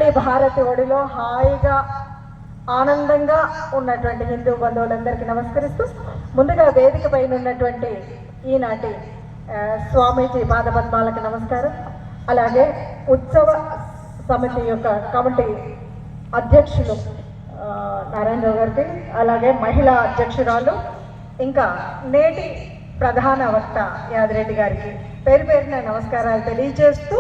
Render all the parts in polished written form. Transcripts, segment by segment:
తల్లి భారతి ఒడిలో హాయిగా ఆనందంగా ఉన్నటువంటి హిందూ బంధువులందరికీ నమస్కరిస్తూ, ముందుగా వేదిక పైన ఉన్నటువంటి ఈనాటి స్వామీజీ పాదపద్మాలకు నమస్కారం. అలాగే ఉత్సవ సమితి యొక్క కమిటీ అధ్యక్షులు నారాయణరావు గారికి, అలాగే మహిళా అధ్యక్షురాలు, ఇంకా నేటి ప్రధాన వక్త యాదిరెడ్డి గారికి పేరు పేరున నమస్కారాలు తెలియజేస్తూ,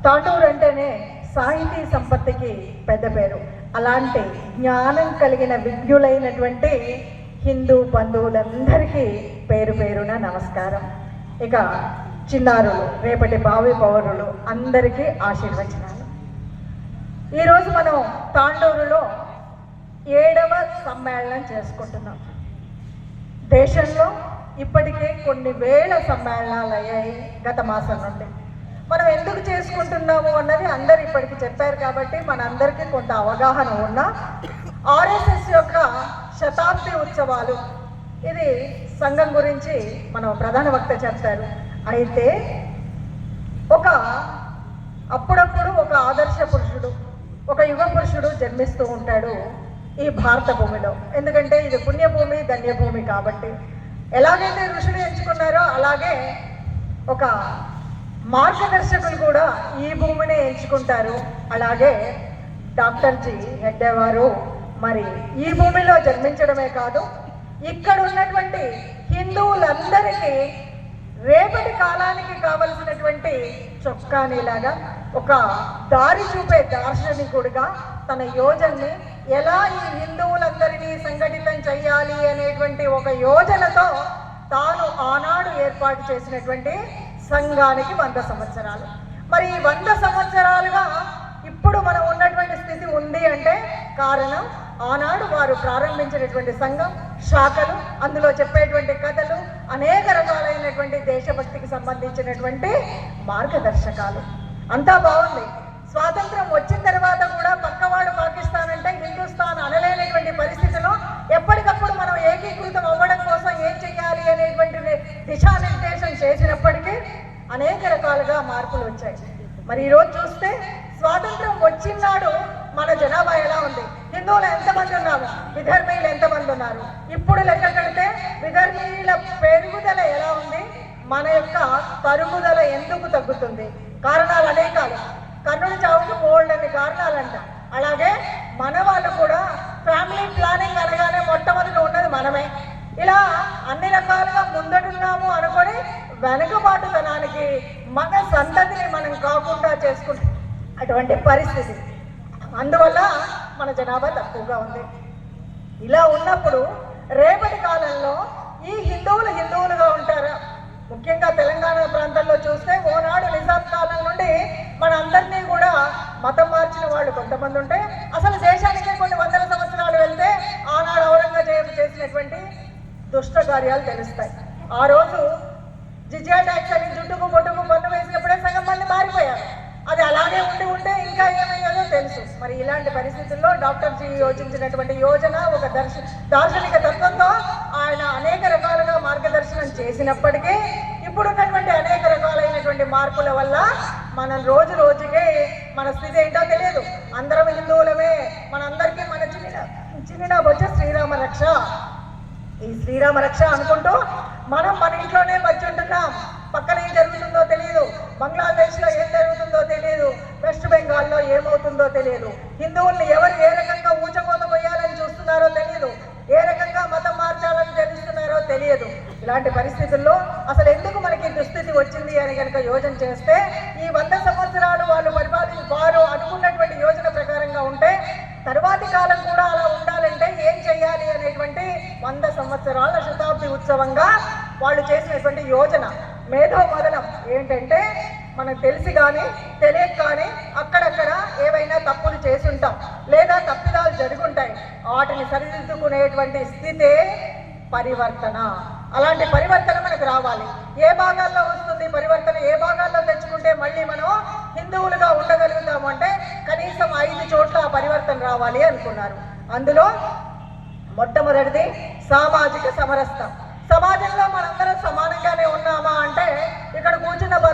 తాండూరు అంటేనే సాహితీ సంపత్తికి పెద్ద పేరు. అలాంటి జ్ఞానం కలిగిన విజ్ఞులైనటువంటి హిందూ బంధువులందరికీ పేరు పేరున నమస్కారం. ఇక చిన్నారులు, రేపటి భావి పౌరులు అందరికీ ఆశీర్వచనాలు. ఈరోజు మనం తాండూరులో 7వ సమ్మేళనం చేసుకుంటున్నాం. దేశంలో ఇప్పటికే కొన్ని వేల సమ్మేళనాలు అయ్యాయి గత మాసం నుండి. మనం ఎందుకు చేసుకుంటున్నాము అన్నది అందరు ఇప్పటికి చెప్పారు కాబట్టి మనందరికీ కొంత అవగాహన ఉన్నా, ఆర్ఎస్ఎస్ యొక్క శతాబ్ది ఉత్సవాలు, ఇది సంఘం గురించి మనం ప్రధాన వక్త చెప్తారు. అయితే అప్పుడప్పుడు ఒక ఆదర్శ పురుషుడు, ఒక యుగ పురుషుడు జన్మిస్తూ ఉంటాడు ఈ భారత భూమిలో. ఎందుకంటే ఇది పుణ్యభూమి, ధన్యభూమి కాబట్టి. ఎలాగైతే ఋషులు ఎంచుకున్నారో అలాగే ఒక మార్గదర్శకులు కూడా ఈ భూమిని ఎంచుకుంటారు. అలాగే డాక్టర్ జి హెగ్డే వారు మరి ఈ భూమిలో జన్మించడమే కాదు, ఇక్కడ ఉన్నటువంటి హిందువులందరికీ రేపటి కాలానికి కావలసినటువంటి చొక్కానిలాగా ఒక దారి చూపే దార్శనికుడిగా తన యోజనని ఎలా ఈ హిందువులందరినీ సంఘటితం చేయాలి అనేటువంటి ఒక యోజనతో తాను ఆనాడు ఏర్పాటు చేసినటువంటి సంఘానికి 100 సంవత్సరాలు. మరి ఈ 100 సంవత్సరాలుగా ఇప్పుడు మనం ఉన్నటువంటి స్థితి ఉంది అంటే కారణం ఆనాడు వారు ప్రారంభించినటువంటి సంఘం, శాఖలు, అందులో చెప్పేటువంటి కథలు, అనేక రకాలైనటువంటి దేశభక్తికి సంబంధించినటువంటి మార్గదర్శకాలు. అంతా బాగుంది. స్వాతంత్రం వచ్చిన తర్వాత కూడా పక్కవాడు పాకిస్తాన్ అంటే హిందుస్థాన్ అనలేనటువంటి పరిస్థితిలో ఎప్పటికప్పుడు మనం ఏకీకృతం అవ్వడం కోసం ఏం చేయాలి అనేటువంటి దిశానిర్దేశం చేసినప్పటికీ అనేక రకాలుగా మార్పులు వచ్చాయి. మరి ఈరోజు చూస్తే స్వాతంత్రం వచ్చినాడు మన జనాభా ఎలా ఉంది, హిందువులు ఎంతమంది ఉన్నారు, విధర్మీయులు ఎంతమంది ఉన్నారు, ఇప్పుడు లెక్క కడితే విధర్మీయుల పెరుగుదల ఎలా ఉంది, మన యొక్క తరుగుదల ఎందుకు తగ్గుతుంది? కారణాలు అనేకాలు. కర్ణుడి చావుకు బోల్డన్ని కారణాలంట. అలాగే మన వాళ్ళు కూడా ఫ్యామిలీ ప్లానింగ్ అనగానే మొట్టమొదటి ఉన్నది మనమే. ఇలా అన్ని రకాలుగా ముందడున్నాము అనుకొని వెనుకబాటుతనానికి మన సంతతిని మనం కాకుండా చేసుకుంటాం అటువంటి పరిస్థితి. అందువల్ల మన జనాభా తక్కువగా ఉంది. ఇలా ఉన్నప్పుడు రేపటి కాలంలో ఈ హిందువులుగా ఉంటారా? ముఖ్యంగా తెలంగాణ ప్రాంతంలో చూస్తే ఓనాడు నిజాం కాలం నుండి మన అందరినీ కూడా మతం మార్చిన వాళ్ళు కొంతమంది ఉంటే, అసలు దేశానికి కొన్ని 100 సంవత్సరాలు వెళ్తే ఆనాడు ఔరంగజేబు చేసినటువంటి దుష్ట కార్యాలు తెలుస్తాయి. ఆ రోజు జిజియా ట్యాక్స్ అని జుట్టుకు బొట్టుకు పన్ను వేసినప్పుడే సగం మంది మారిపోయారు. అది అలాగే ఉంటే ఇంకా ఏమయ్యాదో తెలుసు. మరి ఇలాంటి పరిస్థితుల్లో డాక్టర్ జీ యోచించినటువంటి యోజన ఒక దార్శనిక తత్వంతో ఆయన అనేక రకాలుగా మార్గదర్శనం చేసినప్పటికీ ఇప్పుడున్నటువంటి అనేక రకాలైనటువంటి మార్పుల వల్ల మనం రోజు రోజుకే మన స్థితి ఏంటో తెలియదు. అందరం హిందువులమే, మనందరికీ మన చిన్న వచ్చే శ్రీరామ రక్ష, ఈ శ్రీరామ రక్ష అనుకుంటూ మనం మన ఇంట్లోనే వచ్చి ఉంటున్నాం. పక్కన ఏం జరుగుతుందో తెలియదు, బంగ్లాదేశ్లో ఏం జరుగుతుందో తెలియదు, వెస్ట్ బెంగాల్లో ఏమవుతుందో తెలియదు, హిందువుల్ని ఎవరు ఏ రకంగా ఊచకోత పోయాలని చూస్తున్నారో తెలియదు, ఏ రకంగా మతం మార్చాలని తెలుస్తున్నారో తెలియదు. ఇలాంటి పరిస్థితుల్లో అసలు ఎందుకు మనకి దుస్థితి వచ్చింది అని కనుక యోజన చేస్తే, ఈ 100 సంవత్సరాలు వారు అనుకున్నటువంటి యోజన ప్రకారంగా ఉంటే తరువాతి కాలం కూడా అలా ఉండాలంటే ఏం చేయాలి అనేటువంటి 100 సంవత్సరాల శతాబ్ది ఉత్సవంగా వాళ్ళు చేసినటువంటి యోజన మేధోమదనం ఏంటంటే, మనకు తెలిసి కానీ తెలియక కానీ అక్కడక్కడ ఏవైనా తప్పులు చేసి ఉంటాం, లేదా తప్పిదాలు జరుగుంటాయి. వాటిని సరిదిద్దుకునేటువంటి స్థితే పరివర్తన. అలాంటి పరివర్తన మనకు రావాలి. ఏ భాగాల్లో వస్తుంది పరివర్తన? ఏ భాగాల్లో తెచ్చుకుంటే మళ్ళీ మనం హిందువులుగా ఉండగలుగుతాము అంటే కనీసం 5 చోట్ల పరివర్తన రావాలి అనుకున్నారు. అందులో మొట్టమొదటిది సామాజిక సమరస్తం.